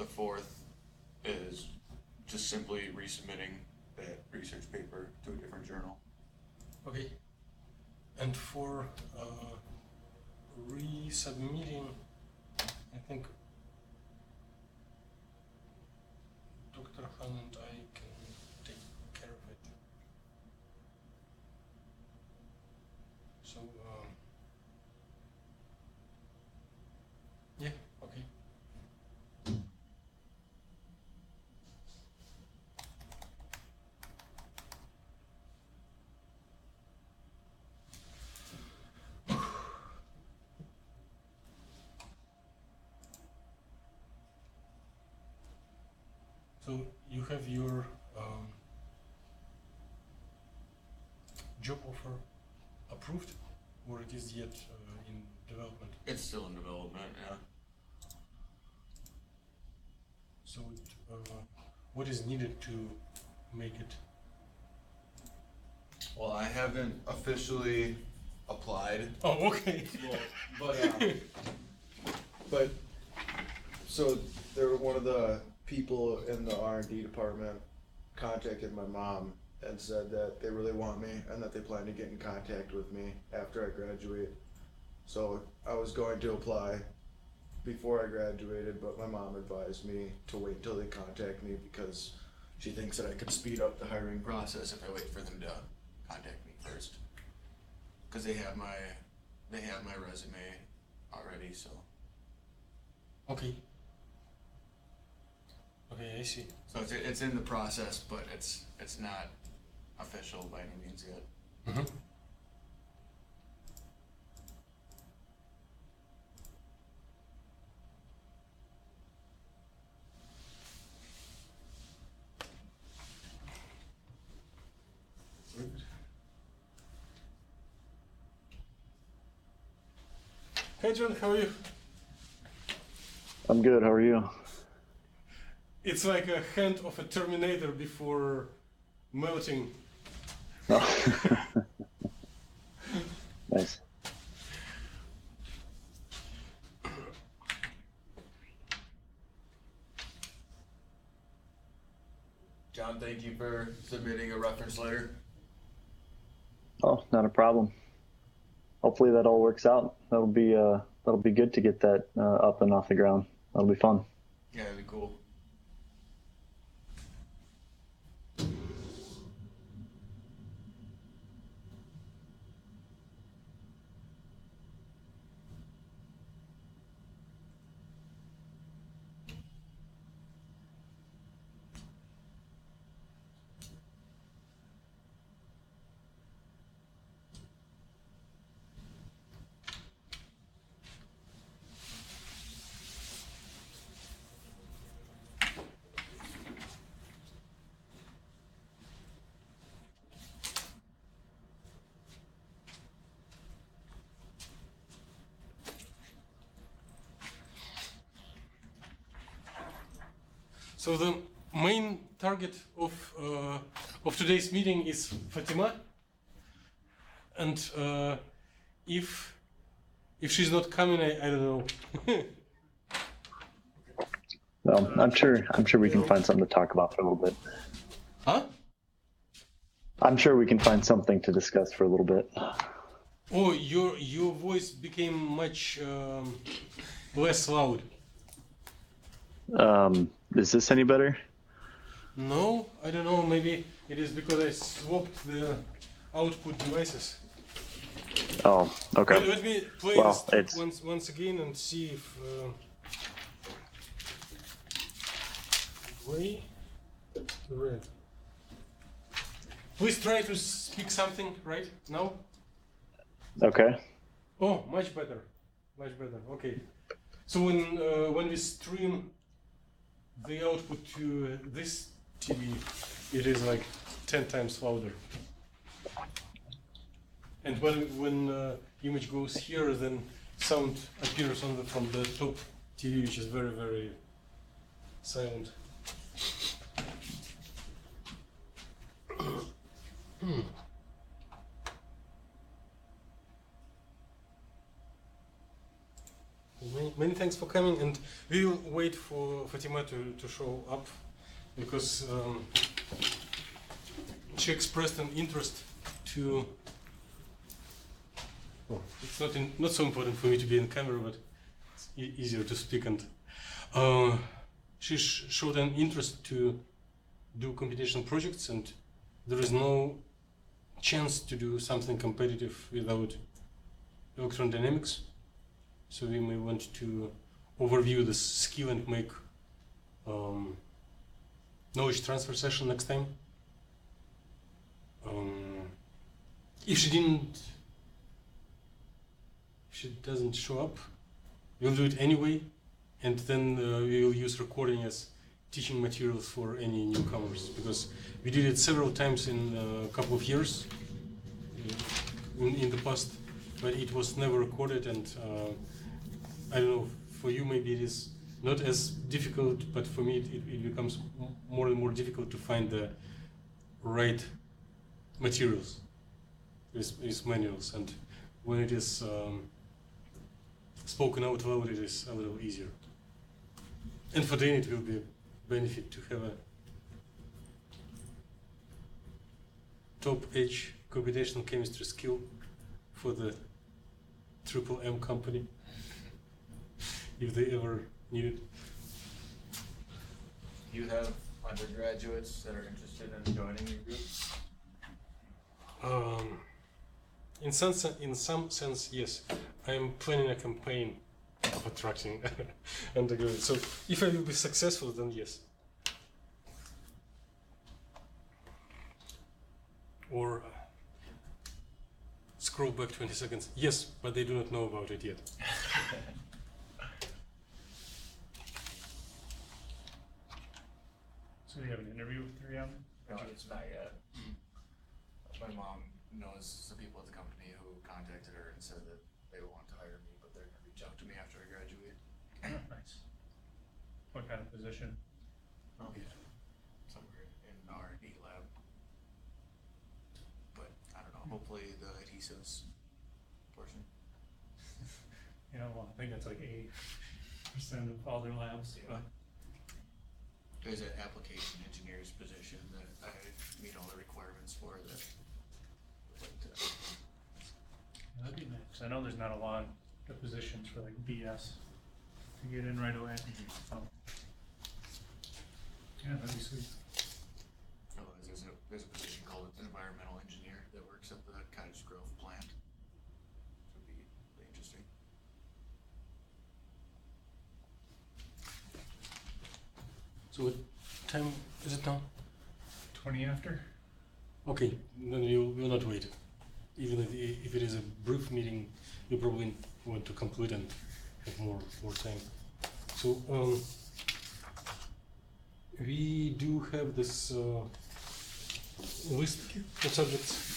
the fourth is just simply resubmitting that research paper to a different journal. Okay. And for resubmitting, I think Dr. Han and I can take care of it. So, yeah, okay. So you have your job offer approved, or it is yet in development? It's still in development, yeah. So what is needed to make it? Well, I haven't officially applied. Oh, okay. But so one of the people in the R&D department contacted my mom and said that they really want me and that they plan to get in contact with me after I graduate. So I was going to apply before I graduated, but my mom advised me to wait until they contact me because she thinks that I could speed up the hiring process if I wait for them to contact me first. Because they have my resume already, so. Okay. Okay, I see. So it's in the process, but it's not official by any means yet. Mm-hmm. Hey John, how are you? I'm good, how are you? It's like a hand of a Terminator before melting. Oh. Nice. John, thank you for submitting a reference letter. Oh, not a problem. Hopefully that all works out. That'll be good to get that up and off the ground. That'll be fun. Yeah, that'd be cool. So the main target of today's meeting is Fatima, and if she's not coming, I don't know. Well, I'm sure we can find something to talk about for a little bit. Huh? I'm sure we can find something to discuss for a little bit. Oh, your voice became much less loud. Is this any better? No, I don't know. Maybe it is because I swapped the output devices. Oh, okay. Let me play Well, this once again and see if. Play red. Please try to speak something right now. Okay. Oh, much better, much better. Okay. So when we stream the output to this TV, it is like 10 times louder. And when image goes here, then sound appears from the top TV, which is very, very silent. Many thanks for coming, and we will wait for Fatima to show up, because she expressed an interest to. Well, it's not so important for me to be in camera, but it's easier to speak. And she showed an interest to do computational projects, and there is no chance to do something competitive without electron dynamics. So we may want to overview this skill and make knowledge transfer session next time. If she doesn't show up, we'll do it anyway, and then we will use recording as teaching materials for any newcomers, because we did it several times in a couple of years in the past, but it was never recorded, and I don't know, for you maybe it is not as difficult, but for me it becomes more and more difficult to find the right materials with manuals, and when it is spoken out loud, it is a little easier. And for Dane, it will be a benefit to have a top-edge computational chemistry skill for the M company, if they ever need it. You have undergraduates that are interested in joining your group? In some sense, yes. I am planning a campaign of attracting undergraduates. So if I will be successful, then yes. Or scroll back 20 seconds. Yes, but they do not know about it yet. So you have an interview with Ariana? No, it's not yet. My mom knows some people at the company who contacted her and said that they want to hire me, but they're going to reach out to me after I graduate. Nice. What kind of position? Oh, yeah. Somewhere in the R&D lab. But I don't know, hopefully the adhesives portion. Yeah, well, I think that's like 80% of all their labs. Yeah. But There's an application engineer's position that I meet all the requirements for that. yeah, that'd be nice. I know there's not a lot of positions for like BS to get in right away. So, yeah, that'd be sweet. Otherwise, there's a position called an environmental engineer that works at the cottage grove plant. Would be really interesting. So what time is it now? 20 after? Okay, then we will not wait. Even if it is a brief meeting, you probably want to conclude and have more time. So we do have this list of subjects.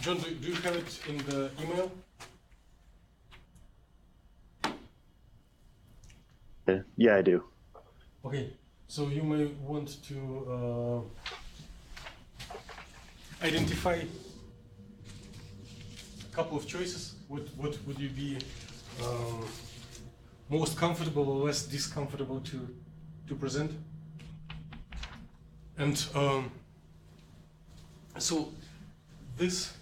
John, do you have it in the email? Yeah, I do. Okay, so you may want to identify a couple of choices. What would you be most comfortable or less discomfortable to present? And so this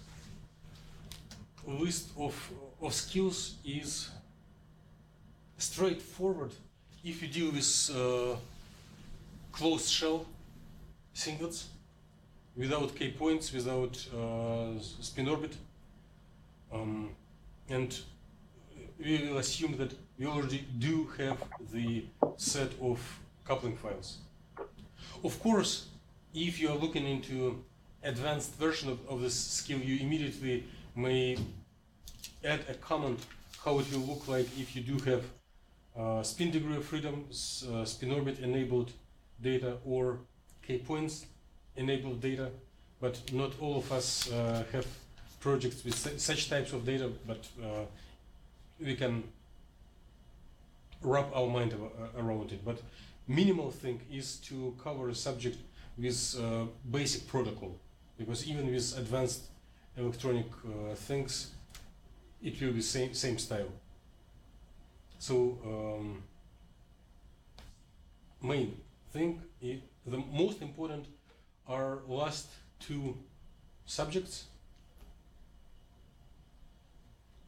list of skills is straightforward if you deal with closed shell singlets without k-points, without spin orbit, and we will assume that we already do have the set of coupling files. Of course, if you are looking into advanced version of this skill, you immediately may add a comment how it will look like if you do have spin degree of freedom, spin orbit enabled data, or k-points enabled data, but not all of us have projects with such types of data, but we can wrap our mind around it. But minimal thing is to cover a subject with basic protocol, because even with advanced electronic things, it will be same style. So main thing, the most important are last two subjects.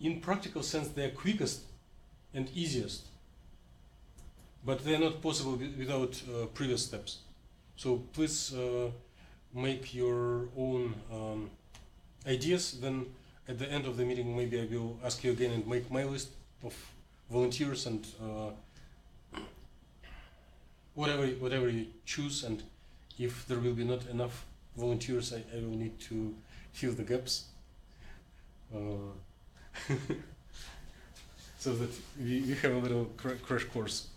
In practical sense, they are quickest and easiest, but they are not possible without previous steps. So please make your own ideas. Then at the end of the meeting, maybe I will ask you again and make my list of volunteers and whatever you choose. And if there will be not enough volunteers, I will need to fill the gaps. So that we have a little crash course.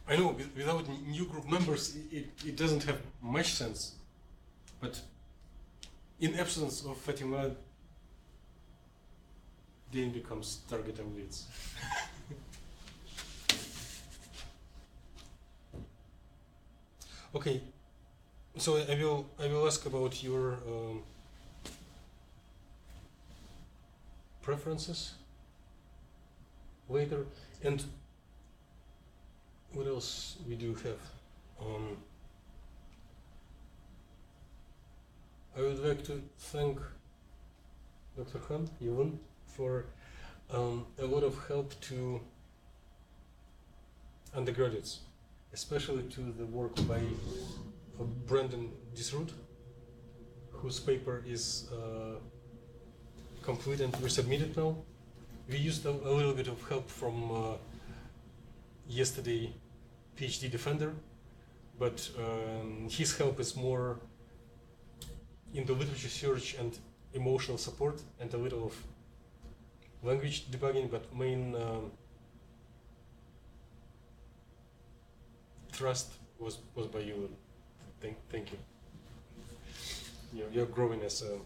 I know without new group members it doesn't have much sense, but in absence of Fatima, Dane becomes target audience. Okay, so I will ask about your preferences later, and what else we do have. I would like to thank Dr. Han Yvonne for a lot of help to undergraduates, especially to the work by Brandon Disroot, whose paper is complete and resubmitted now. We used a little bit of help from yesterday PhD defender, but his help is more in the literature search and emotional support and a little of language debugging, but main trust was by you. Thank you. You're growing as a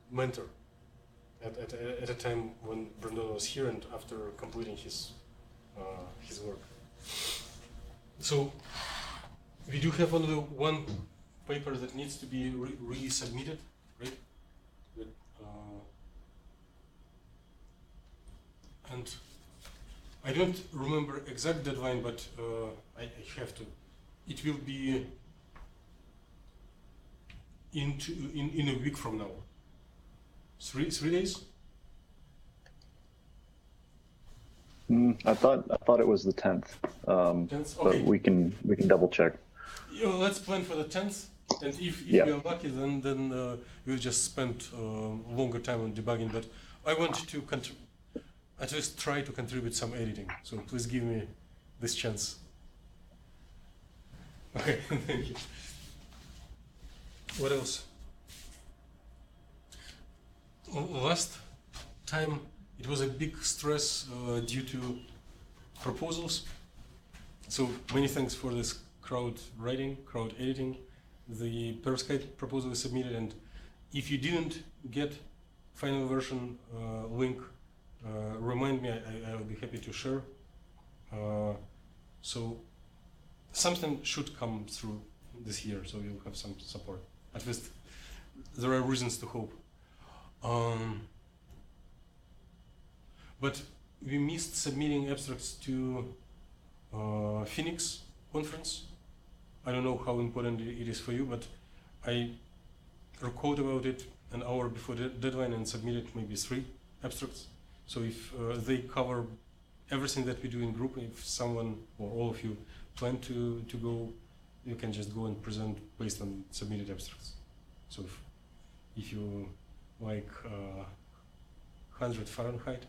mentor at a time when Brandon was here and after completing his work. So we do have only one paper that needs to be resubmitted, right? And I don't remember exact deadline, but I have to. It will be in a week from now. Three days. I thought it was the 10th. 10th? Okay. But we can double check. Let's plan for the 10th, and if Yeah. we are lucky, then we'll just spend longer time on debugging. But I want to at least try to contribute some editing. So please give me this chance. Okay, thank you. What else? Last time it was a big stress due to proposals. So many thanks for this crowd writing, crowd editing. The perovskite proposal is submitted, and if you didn't get final version link, remind me. I will be happy to share. So something should come through this year, so you'll have some support. At least there are reasons to hope. But we missed submitting abstracts to Phoenix conference. I don't know how important it is for you, but I wrote about it an hour before the deadline and submitted maybe 3 abstracts. So if they cover everything that we do in group, if someone or all of you plan to go, you can just go and present based on submitted abstracts. So if you like 100 Fahrenheit,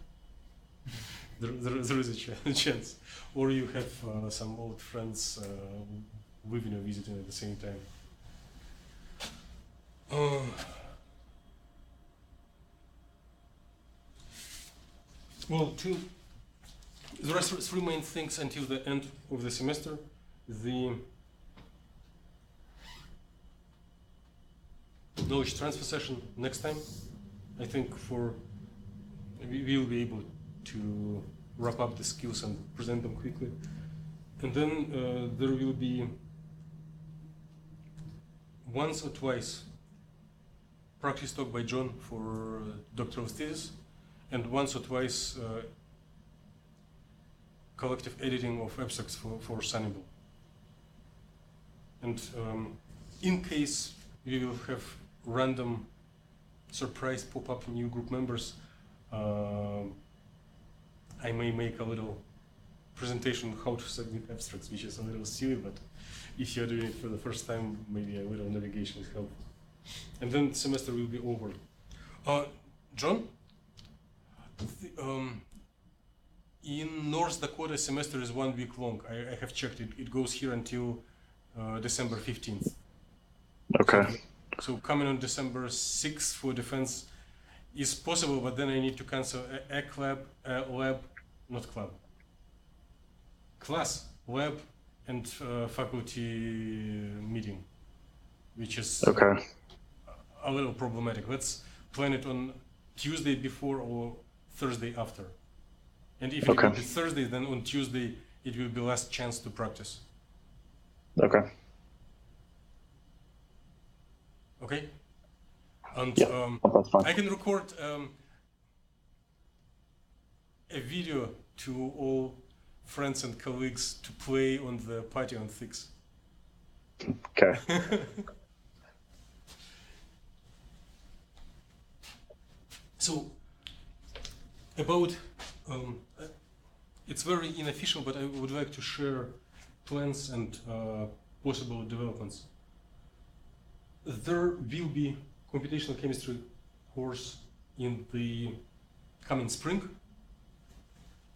there is a chance. Or you have some old friends living or visiting at the same time. Well, there are 3 main things until the end of the semester. The knowledge transfer session next time. I think we will be able to wrap up the skills and present them quickly. And then there will be once or twice practice talk by John for doctoral thesis, and once or twice collective editing of abstracts for Sunnable. And in case we will have random surprise pop-up new group members, I may make a little presentation on how to submit abstracts, which is a little silly, but if you're doing it for the first time, maybe a little navigation is helpful. And then the semester will be over. John, in North Dakota, semester is 1 week long. I have checked it. It goes here until December 15th. Okay. So coming on December 6th for defense is possible, but then I need to cancel a class, lab, and faculty meeting, which is okay. A little problematic. Let's plan it on Tuesday before or Thursday after. And if it will be Thursday, then on Tuesday it will be last chance to practice. Okay. Okay? And Yeah, that's fine. I can record a video to all friends and colleagues to play on the party on 6. Okay. So, about, it's very inofficial, but I would like to share plans and possible developments. There will be computational chemistry course in the coming spring,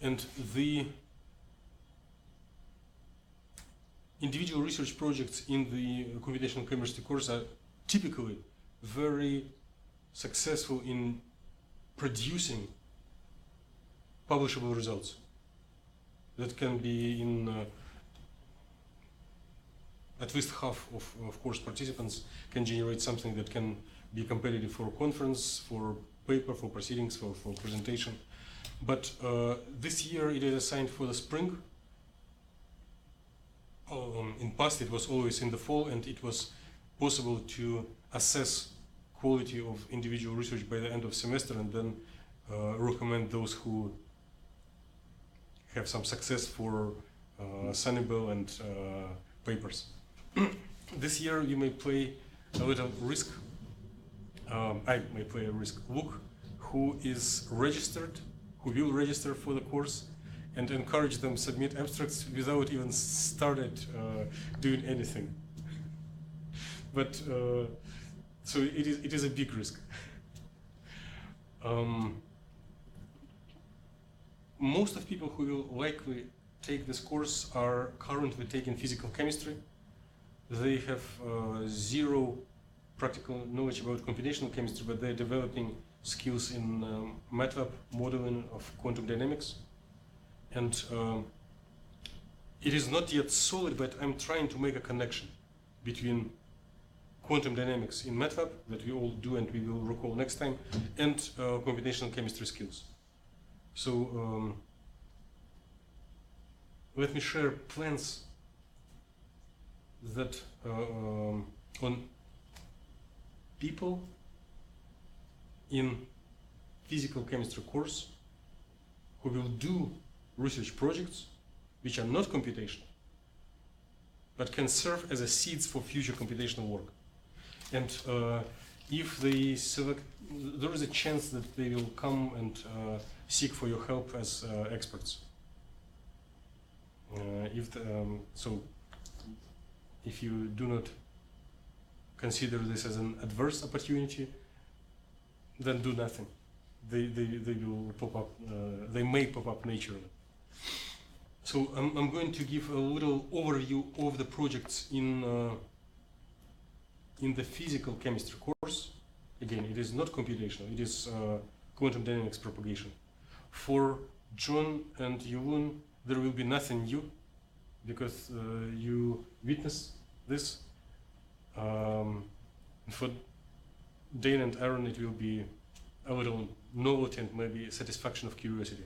and the individual research projects in the computational chemistry course are typically very successful in producing publishable results that can be in at least half of course participants can generate something that can be competitive for conference, for paper, for proceedings, for presentation. But this year it is assigned for the spring. In past it was always in the fall, and it was possible to assess quality of individual research by the end of semester and then recommend those who have some success for Sunnable and papers. This year you may play a little risk. I may play a risk. Look who is registered, who will register for the course, and encourage them submit abstracts without even started doing anything. But so it is a big risk. Most of people who will likely take this course are currently taking physical chemistry. They have zero practical knowledge about computational chemistry, but they're developing skills in MATLAB modeling of quantum dynamics. And it is not yet solid, but I'm trying to make a connection between quantum dynamics in MATLAB that we all do and we will recall next time, and computational chemistry skills. So let me share plans that on people in physical chemistry course who will do research projects which are not computational but can serve as a seeds for future computational work. And if they select, there is a chance that they will come and seek for your help as experts. So if you do not consider this as an adverse opportunity, then do nothing. They will pop up, they may pop up naturally. So I'm going to give a little overview of the projects in the physical chemistry course. Again, it is not computational, it is quantum dynamics propagation. For John and Yulun, there will be nothing new because you witnessed this. For Dane and Aaron, it will be a little novelty and maybe satisfaction of curiosity.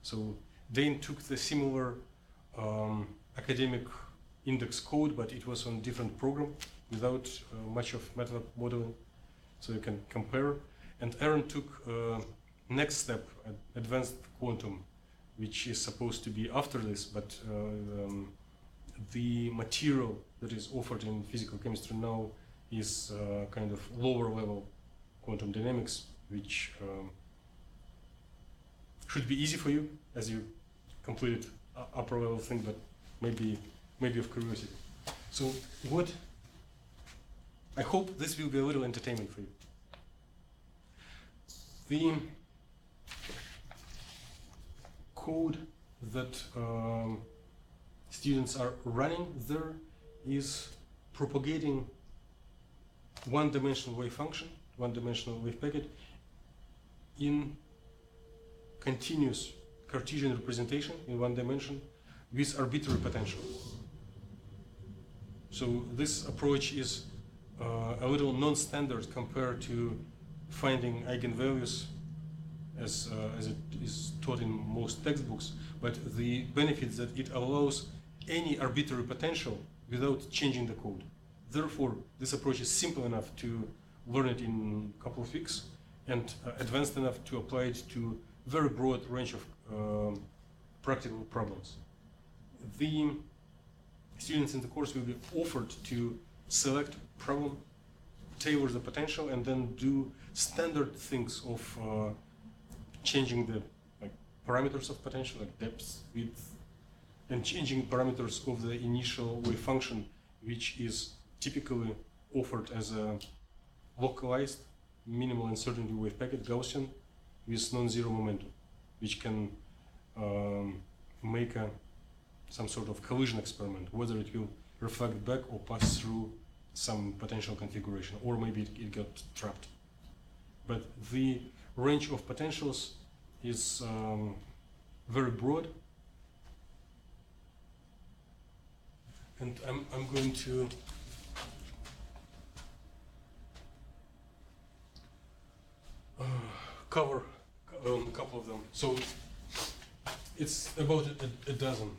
So Dane took the similar academic index code, but it was on different program without much of MATLAB modeling, so you can compare. And Aaron took next step, advanced quantum, which is supposed to be after this, but the material that is offered in physical chemistry now is kind of lower level quantum dynamics, which should be easy for you as you completed upper level thing, but maybe of curiosity. So what, I hope this will be a little entertainment for you. The code that students are running there is propagating one-dimensional wave function, one-dimensional wave packet in continuous Cartesian representation in one dimension with arbitrary potential. So this approach is a little non-standard compared to finding eigenvalues as it is taught in most textbooks, but the benefit is that it allows any arbitrary potential without changing the code. Therefore, this approach is simple enough to learn it in a couple of weeks and advanced enough to apply it to very broad range of practical problems. The students in the course will be offered to select problem, tailor the potential, and then do standard things of changing the parameters of potential, like depth, width, and changing parameters of the initial wave function, which is typically offered as a localized minimal uncertainty wave packet Gaussian with non-zero momentum, which can make some sort of collision experiment, whether it will reflect back or pass through some potential configuration, or maybe it got trapped. But the range of potentials is very broad, and I'm going to cover a couple of them. So it's about a dozen.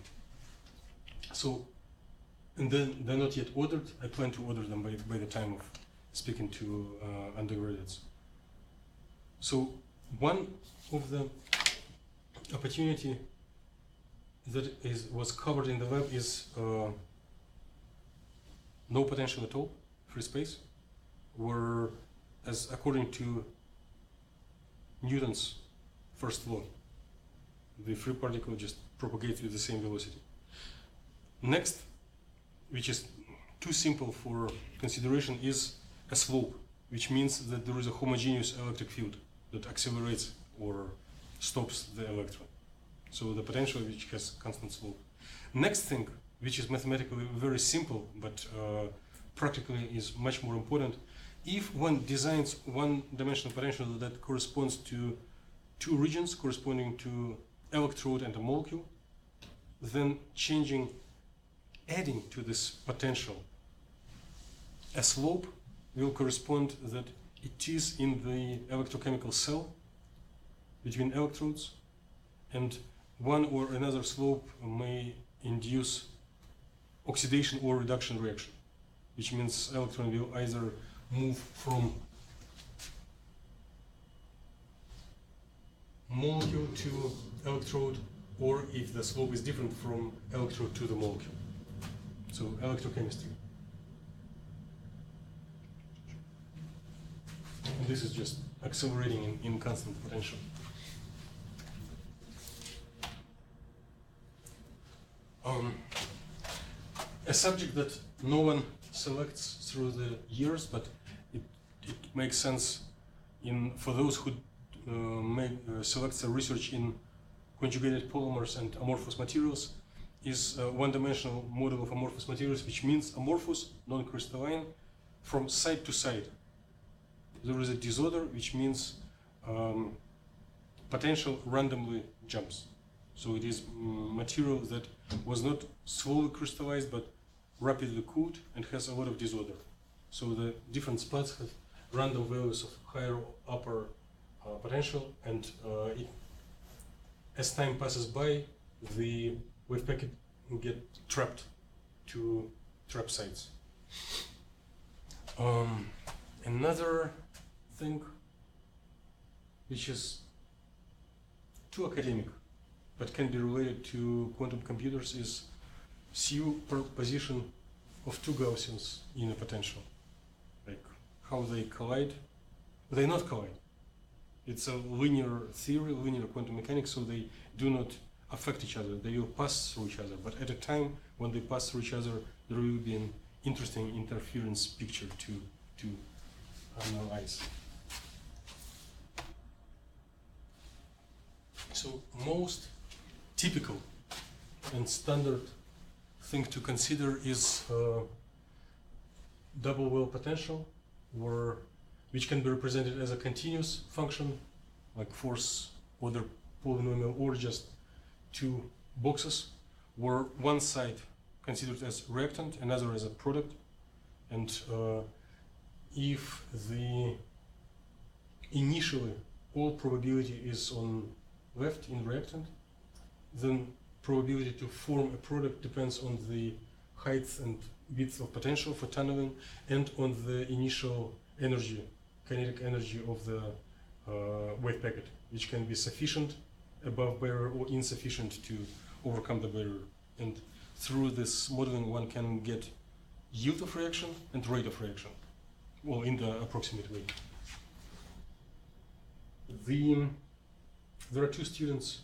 So, and then they're not yet ordered. I plan to order them by the time of speaking to undergraduates. So one of the opportunity that was covered in the lab is no potential at all, free space, where, as according to Newton's first law, the free particle just propagates with the same velocity. Next, which is too simple for consideration, is a slope, which means that there is a homogeneous electric field that accelerates or stops the electron. So the potential which has constant slope. Next thing, which is mathematically very simple, but practically is much more important, if one designs one-dimensional potential that corresponds to two regions corresponding to electrode and a molecule, then adding to this potential a slope will correspond that it is in the electrochemical cell between electrodes, and one or another slope may induce oxidation or reduction reaction, which means electron will either move from molecule to electrode, or if the slope is different, from electrode to the molecule. So electrochemistry. And this is just accelerating in constant potential. A subject that no one selects through the years, but it makes sense for those who select the research in conjugated polymers and amorphous materials, is a one-dimensional model of amorphous materials, which means amorphous, non-crystalline, from side to side. There is a disorder, which means potential randomly jumps. So it is material that was not slowly crystallized, but rapidly cooled and has a lot of disorder. So the different spots have random values of higher, upper potential, and as time passes by, the wave packet get trapped to trap sites. Another thing which is too academic but can be related to quantum computers is superposition of two Gaussians in a potential. Like how they collide. They not collide. It's a linear theory, linear quantum mechanics, so they do not affect each other. They will pass through each other, but at a time when they pass through each other, there will be an interesting interference picture to analyze. So most typical and standard thing to consider is double well potential, which can be represented as a continuous function, like force order polynomial, or just two boxes, where one side considered as reactant, another as a product, and if the initially all probability is on left in reactant, then probability to form a product depends on the height and width of potential for tunneling and on the initial energy, kinetic energy of the wave packet, which can be sufficient above barrier or insufficient to overcome the barrier. And through this modeling, one can get yield of reaction and rate of reaction, well, in the approximate way. There are two students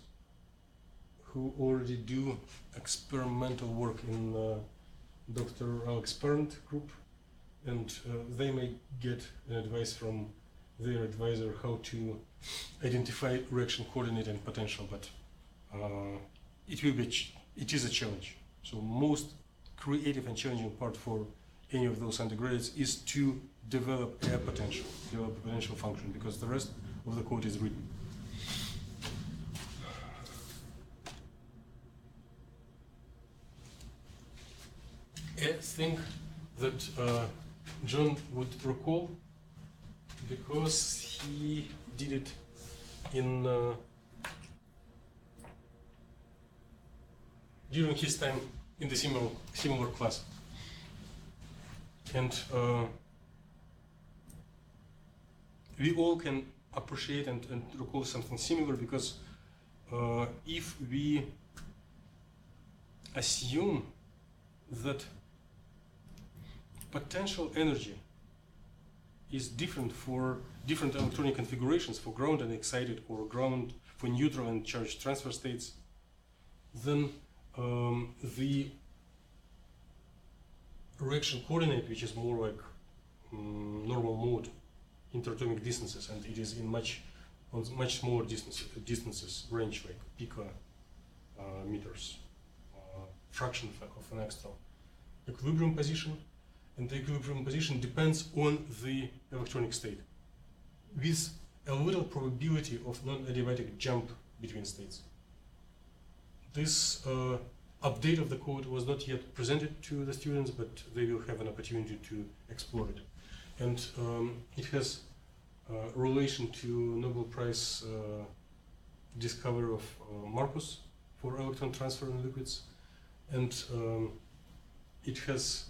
who already do experimental work in Dr. Alex Parent group, and they may get an advice from their advisor how to identify reaction coordinate and potential, but it is a challenge. So most creative and challenging part for any of those undergraduates is to develop a potential function, because the rest of the code is written. A thing that John would recall, because he did it in during his time in the similar class, and we all can appreciate and recall something similar, because if we assume that potential energy is different for different electronic configurations, for ground and excited, or ground for neutral and charged transfer states, then the reaction coordinate, which is more like normal mode interatomic distances, and it is in much smaller distances range, like pico meters, fraction of an extra equilibrium position, and the equilibrium position depends on the electronic state, with a little probability of non-adiabatic jump between states. This update of the code was not yet presented to the students, but they will have an opportunity to explore it. And it has relation to Nobel Prize discovery of Marcus for electron transfer in liquids, and it has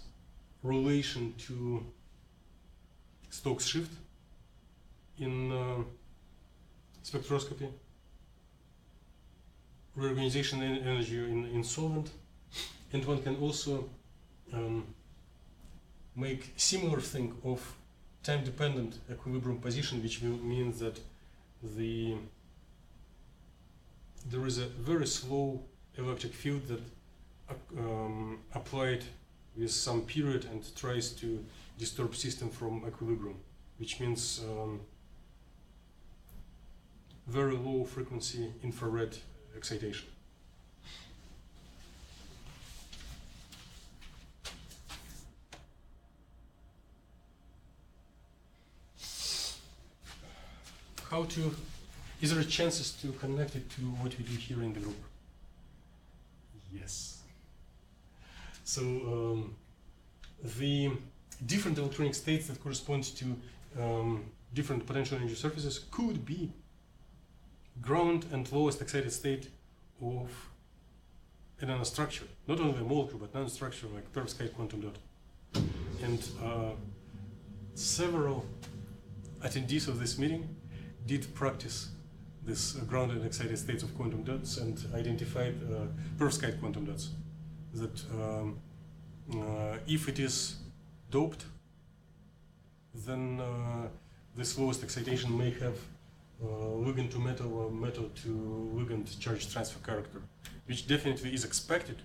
relation to Stokes shift in spectroscopy, reorganization energy in solvent, and one can also make similar thing of time-dependent equilibrium position, which will mean that there is a very slow electric field that applied with some period and tries to disturb system from equilibrium, which means very low frequency infrared excitation. Is there chances to connect it to what we do here in the group? Yes. So the different electronic states that correspond to different potential energy surfaces could be ground and lowest excited state of a nanostructure, not only a molecule, but nanostructure like perovskite quantum dot. And several attendees of this meeting did practice this grounded and excited states of quantum dots and identified perovskite quantum dots. That if it is doped, then this lowest excitation may have ligand to metal or metal to ligand charge transfer character, which definitely is expected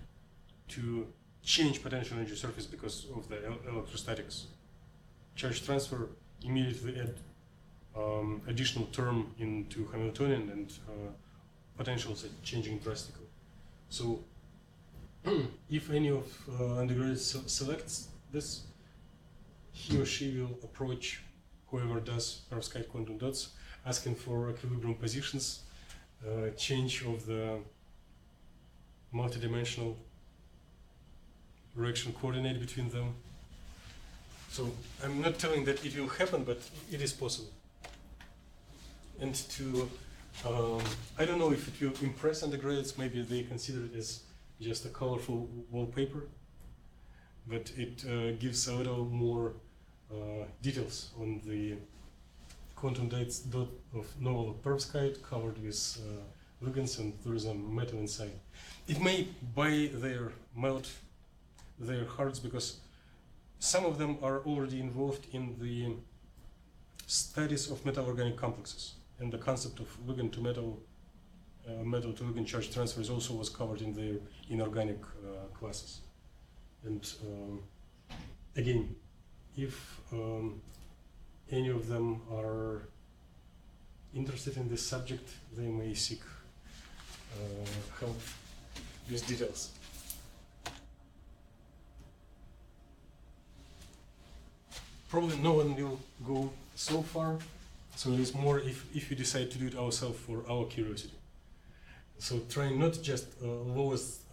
to change potential energy surface because of the electrostatics. Charge transfer immediately add additional term into Hamiltonian and potentials are changing drastically. So if any of undergraduates selects this, he or she will approach whoever does perovskite quantum dots, asking for equilibrium positions, change of the multidimensional reaction coordinate between them. So I'm not telling that it will happen, but it is possible. And to, I don't know if it will impress undergraduates, maybe they consider it as just a colorful wallpaper, but it gives a little more details on the quantum dot of novel perovskite covered with ligands, and there is a metal inside. It may buy their melt their hearts because some of them are already involved in the studies of metal organic complexes, and the concept of ligand to metal, metal to ligand charge transfers also was covered in their inorganic classes. And again, if any of them are interested in this subject, they may seek help with details. Probably no one will go so far, so it is more if we decide to do it ourselves for our curiosity. So trying not just lowest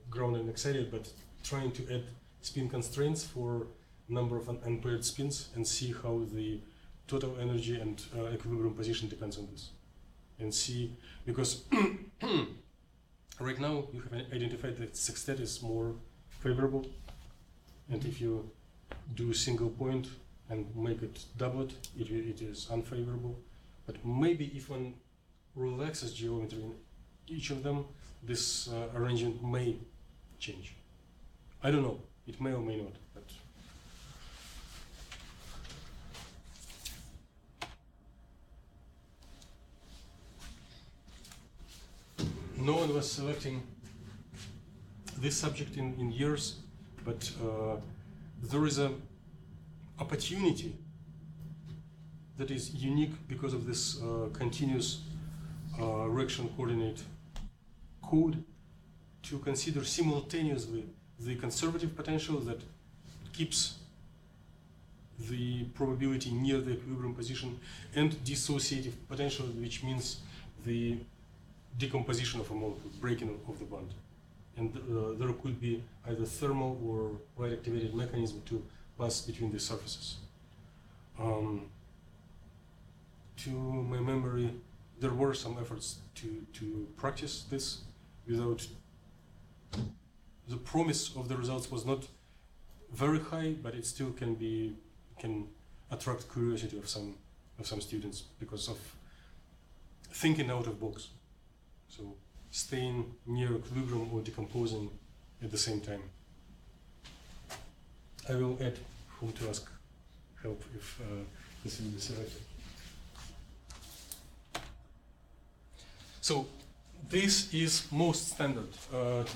ground and excited, but trying to add spin constraints for number of unpaired spins and see how the total energy and equilibrium position depends on this. And see, because right now you have identified that sextet is more favorable, and if you do single point and make it doublet, it is unfavorable. But maybe if one relaxes geometry in each of them, this arrangement may change. I don't know, it may or may not. But no one was selecting this subject in years, but there is an opportunity that is unique because of this continuous reaction coordinate code to consider simultaneously the conservative potential that keeps the probability near the equilibrium position and dissociative potential, which means the decomposition of a molecule, breaking of the bond. And there could be either thermal or light activated mechanism to pass between the surfaces. To my memory, there were some efforts to practice this without. The promise of the results was not very high, but it still can attract curiosity of some students because of thinking out of box. So staying near equilibrium or decomposing at the same time. I will add whom to ask help if this will be selected. So this is most standard.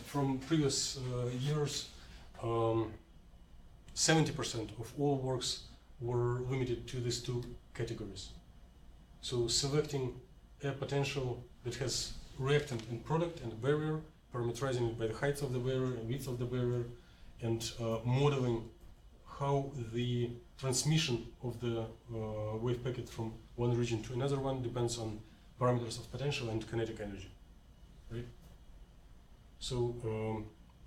From previous years, 70% of all works were limited to these two categories. So selecting a potential that has reactant and product and barrier, parameterizing it by the height of the barrier and width of the barrier, and modeling how the transmission of the wave packet from one region to another one depends on parameters of potential and kinetic energy, right? So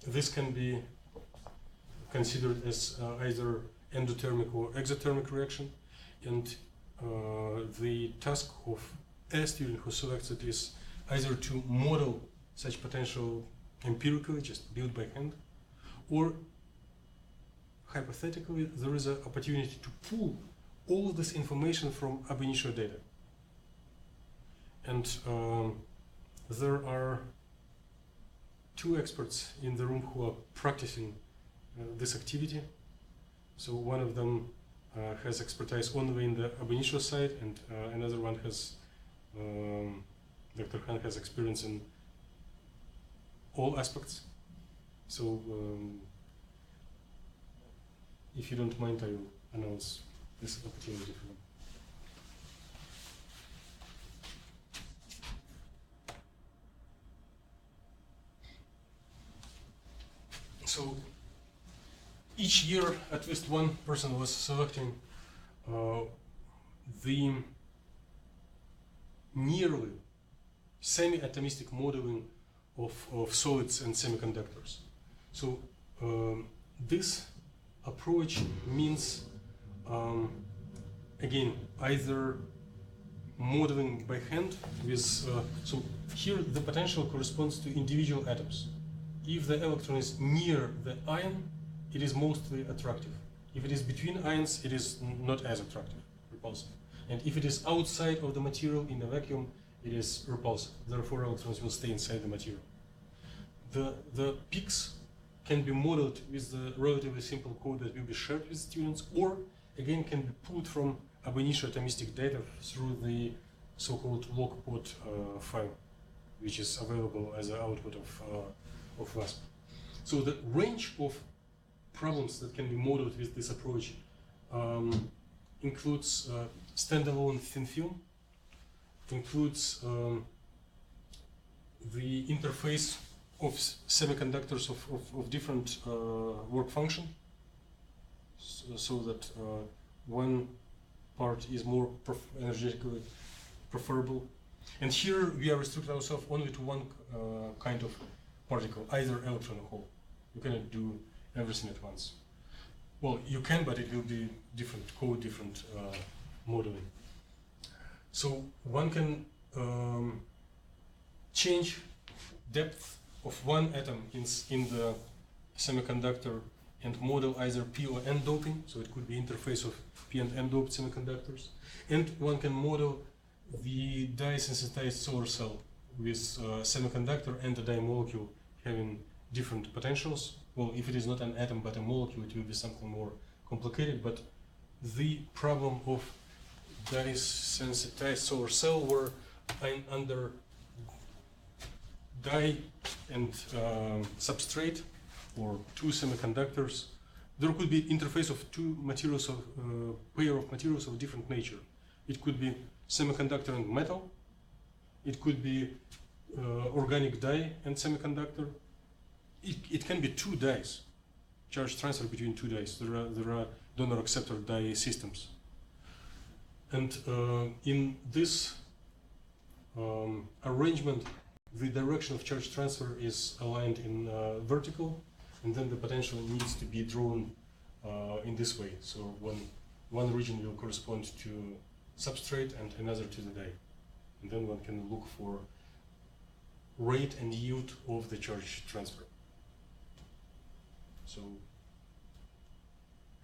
this can be considered as either endothermic or exothermic reaction, and the task of a student who selects it is either to model such potential empirically, just built by hand, or hypothetically, there is an opportunity to pull all of this information from ab initio data. And there are two experts in the room who are practicing this activity. So one of them has expertise only in the ab initio side, and another one has, Dr. Han has experience in all aspects. So if you don't mind, I will announce this opportunity for them. So each year, at least one person was selecting the nearly semi-atomistic modeling of solids and semiconductors. So this approach means, again, either modeling by hand with, so here the potential corresponds to individual atoms. If the electron is near the ion, it is mostly attractive. If it is between ions, it is not as attractive, repulsive. And if it is outside of the material in a vacuum, it is repulsive. Therefore, electrons will stay inside the material. The peaks can be modeled with the relatively simple code that will be shared with students, or again can be pulled from ab initio atomistic data through the so-called logpot file, which is available as an output of WASP. So the range of problems that can be modeled with this approach includes standalone thin film, includes the interface of semiconductors of different work function, so that one part is more energetically preferable. And here we are restricting ourselves only to one kind of particle, either electron or hole. You cannot do everything at once. Well, you can, but it will be different code, different modeling. So one can change depth of one atom in the semiconductor and model either P or N doping, so it could be interface of P and N doped semiconductors. And one can model the dye-sensitized solar cell with semiconductor and a dye molecule having different potentials. Well, if it is not an atom but a molecule, it will be something more complicated, but the problem of dye-sensitized solar cell where under dye and substrate or two semiconductors, there could be interface of two materials of pair of materials of different nature. It could be semiconductor and metal. It could be organic dye and semiconductor. It can be two dyes, charge transfer between two dyes. There are donor-acceptor dye systems. And in this arrangement, the direction of charge transfer is aligned in vertical, and then the potential needs to be drawn in this way. So one region will correspond to substrate and another to the dye. And then one can look for rate and yield of the charge transfer. So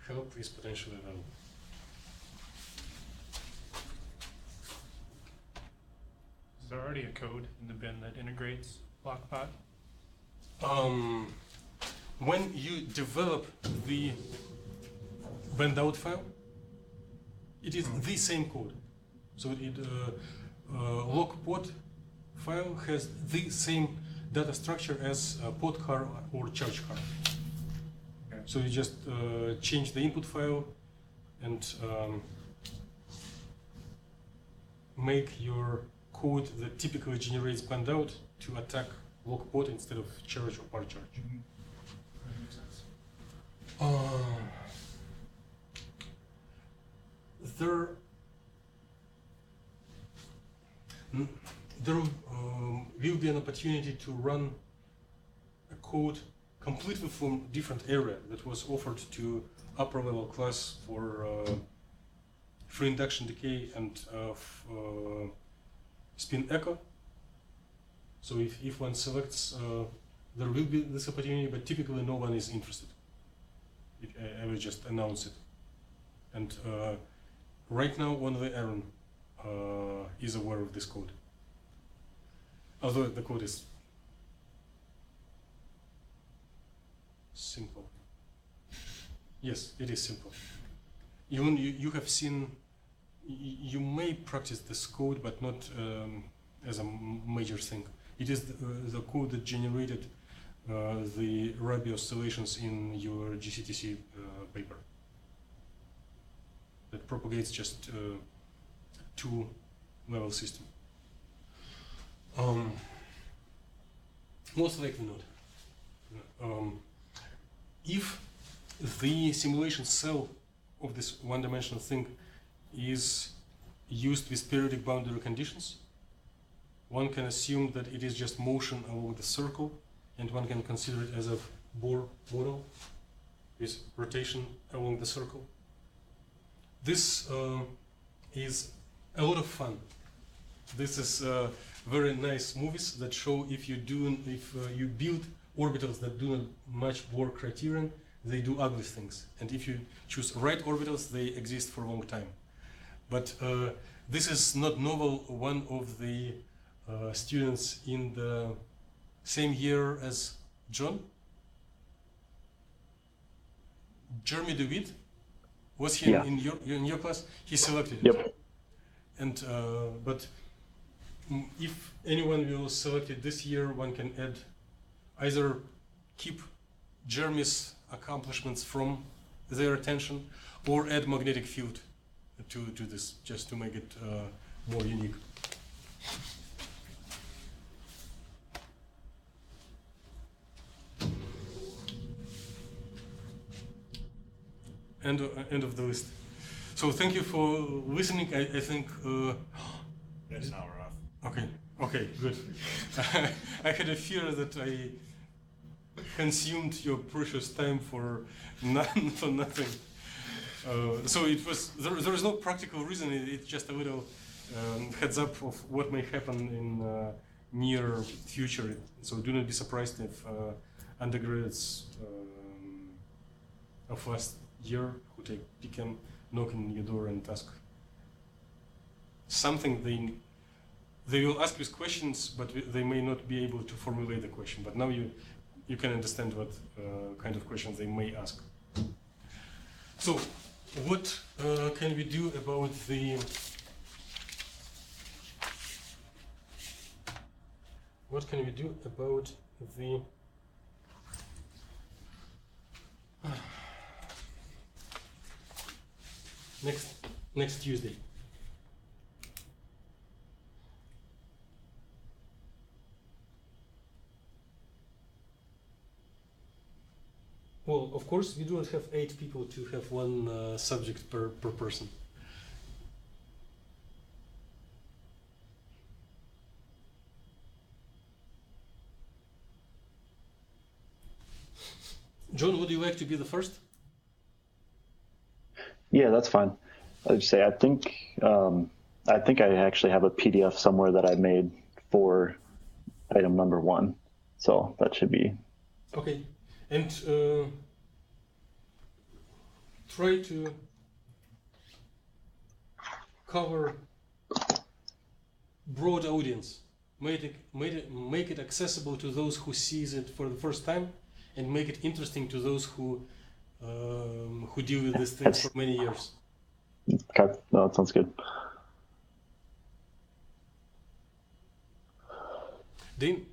help is potentially available. Is there already a code in the bin that integrates BlockBot? When you develop the band out file, it is the same code. So logpot file has the same data structure as a pod car or charge car. Okay. So you just change the input file and make your code that typically generates band out to attack logpot instead of charge or part charge. Mm-hmm. That makes sense. There will be an opportunity to run a code completely from different area that was offered to upper level class for free induction decay and spin echo. So if one selects there will be this opportunity, but typically no one is interested. I will just announce it. And right now only Aaron is aware of this code. Although the code is simple. Yes, it is simple. Even you have seen, you may practice this code, but not as a major thing. It is the code that generated the Rabi oscillations in your GCTC paper. That propagates just two-level system. Most likely not. If the simulation cell of this one-dimensional thing is used with periodic boundary conditions, one can assume that it is just motion along the circle, and one can consider it as a Bohr model with rotation along the circle. This is a lot of fun. This is very nice movies that show if you build orbitals that do not match Bohr criterion, they do ugly things. And if you choose right orbitals, they exist for a long time. But this is not novel. One of the students in the same year as John, Jeremy DeWitt, was he in your class? He selected it. Yep. And but if anyone will select it this year, one can add either keep Jeremy's accomplishments from their attention, or add magnetic field to this, just to make it more unique. End of the list. So thank you for listening. I think That's an hour off. okay, good. I had a fear that I consumed your precious time for nothing. So it was there is no practical reason. It's just a little heads up of what may happen in near future. So do not be surprised if undergraduates of last year who take PChem knock on your door and ask something. They will ask with questions, but they may not be able to formulate the question. But now you can understand what kind of questions they may ask. So, what can we do about the? What can we do about the? Next Tuesday. Well, of course, we do not have 8 people to have one subject per person. John, would you like to be the first? Yeah, that's fine. I'd say I think I actually have a PDF somewhere that I made for item number 1, so that should be okay. And try to cover broad audience. Make it accessible to those who sees it for the first time, and make it interesting to those who deal with these things for many years. Okay, no, that sounds good. Dean,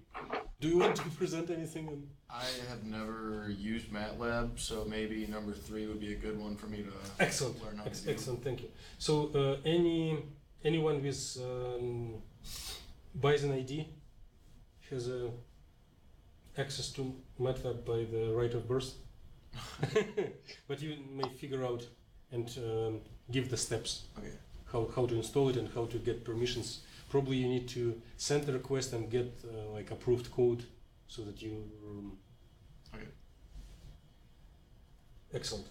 do you want to present anything? I have never used MATLAB, so maybe number 3 would be a good one for me to Excellent. learn how to do. Excellent, thank you. So anyone with Bison ID has access to MATLAB by the right of birth, but you may figure out and give the steps. Okay. How to install it and how to get permissions. Probably you need to send a request and get like approved code so that you. Okay. Excellent.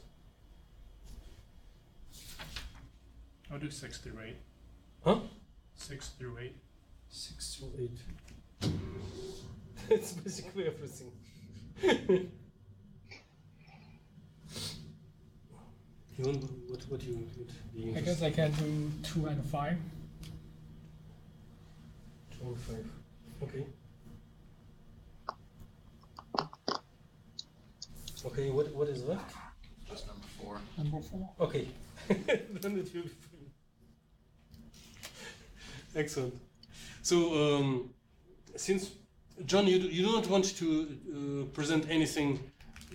I'll do 6 through 8. Huh? 6 through 8. 6 to 8. It's basically everything. You want, what you would be I interested? guess I can do 2 and 5. 2 and 5. Okay. Okay, what is left? Just number 4. Number 4. Okay. Then it will be fine. Excellent. So, since John, you do not want to present anything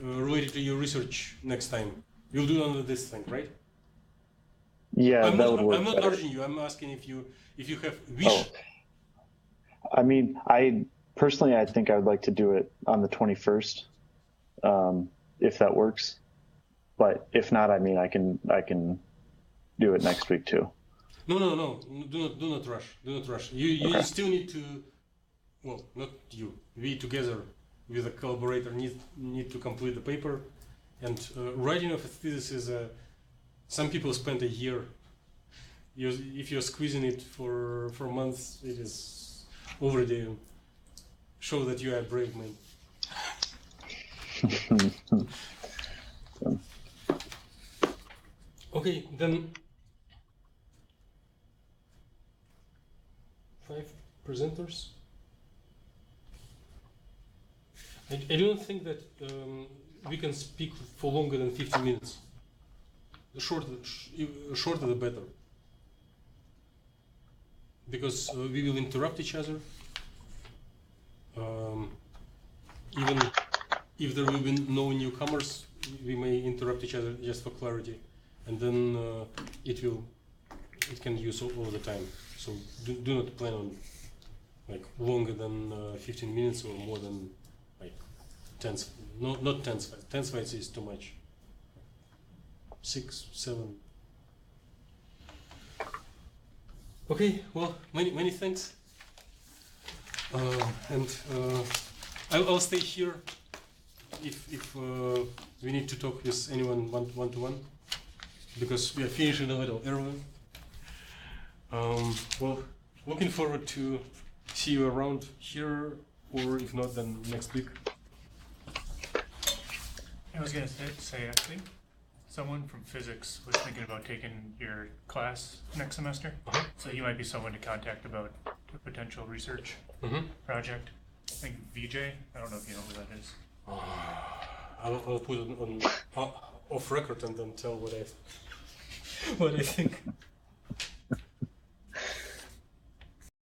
related to your research next time. You'll do under this thing, right? Yeah, that would work. I'm not better. urging you. I'm asking if you have wish. Oh. I mean, I think I would like to do it on the 21st, if that works. But if not, I mean, I can do it next week too. No. Do not rush. Do not rush. You Okay. still need to. Well, not you. We together with a collaborator need to complete the paper, and writing of a thesis is some people spend a year. If you're squeezing it for months, it is already show that you are a brave man. Okay, then 5 presenters. I do not think that we can speak for longer than 15 minutes. The shorter the better. Because we will interrupt each other. Even if there will be no newcomers, we may interrupt each other just for clarity. And then it can use all the time. So do not plan on like longer than 15 minutes or more than like 10. No, not 10 slides. 10 slides is too much. 6, 7. Okay. Well, many thanks. And I'll stay here if we need to talk with anyone one to one, because we are finishing a little early. Well, looking forward to see you around here, or if not, then next week. I was gonna say actually, someone from physics was thinking about taking your class next semester, so you might be someone to contact about a potential research project. I think VJ. I don't know if you know who that is. I'll put it on off record and then tell what I think.